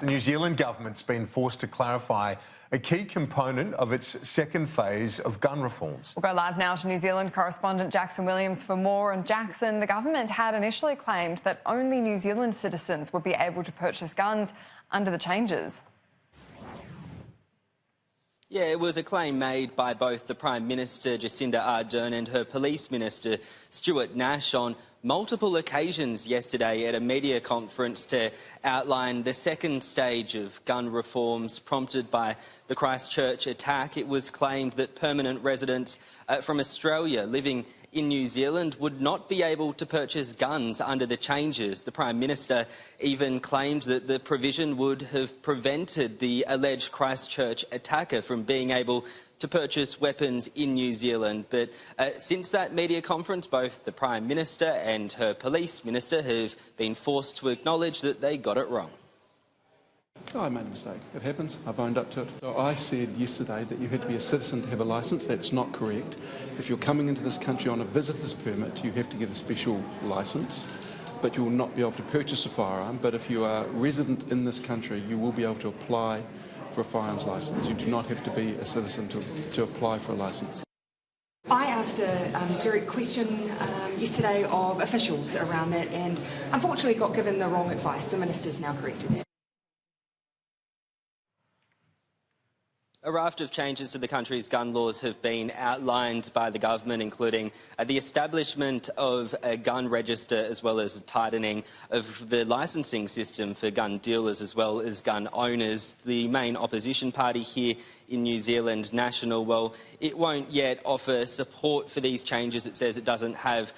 The New Zealand government's been forced to clarify a key component of its second phase of gun reforms. We'll go live now to New Zealand correspondent Jackson Williams for more. And Jackson, the government had initially claimed that only New Zealand citizens would be able to purchase guns under the changes. Yeah, it was a claim made by both the Prime Minister, Jacinda Ardern, and her Police Minister, Stuart Nash, on multiple occasions yesterday at a media conference to outline the second stage of gun reforms prompted by the Christchurch attack. It was claimed that permanent residents from Australia living in New Zealand would not be able to purchase guns under the changes. The Prime Minister even claimed that the provision would have prevented the alleged Christchurch attacker from being able to purchase weapons in New Zealand. But since that media conference, both the Prime Minister and her Police Minister have been forced to acknowledge that they got it wrong. I made a mistake. It happens. I've owned up to it. So I said yesterday that you had to be a citizen to have a licence. That's not correct. If you're coming into this country on a visitor's permit, you have to get a special licence, but you will not be able to purchase a firearm. But if you are resident in this country, you will be able to apply for a firearms licence. You do not have to be a citizen to apply for a licence. I asked a direct question yesterday of officials around that and unfortunately got given the wrong advice. The Minister's now corrected this. A raft of changes to the country's gun laws have been outlined by the government, including the establishment of a gun register as well as a tightening of the licensing system for gun dealers as well as gun owners. The main opposition party here in New Zealand, National, well, it won't yet offer support for these changes. It says it doesn't have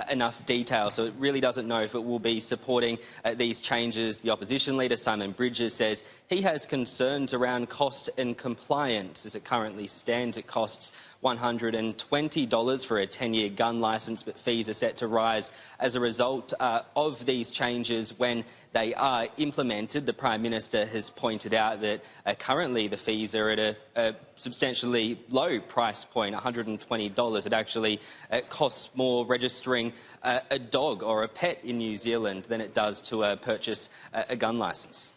enough detail, so it really doesn't know if it will be supporting these changes. The opposition leader, Simon Bridges, says he has concerns around cost and compliance. As it currently stands, it costs $120 for a 10-year gun licence, but fees are set to rise as a result of these changes when they are implemented. The Prime Minister has pointed out that currently the fees are at a substantially low price point, $120. It actually costs more registering a dog or a pet in New Zealand than it does to purchase a gun licence.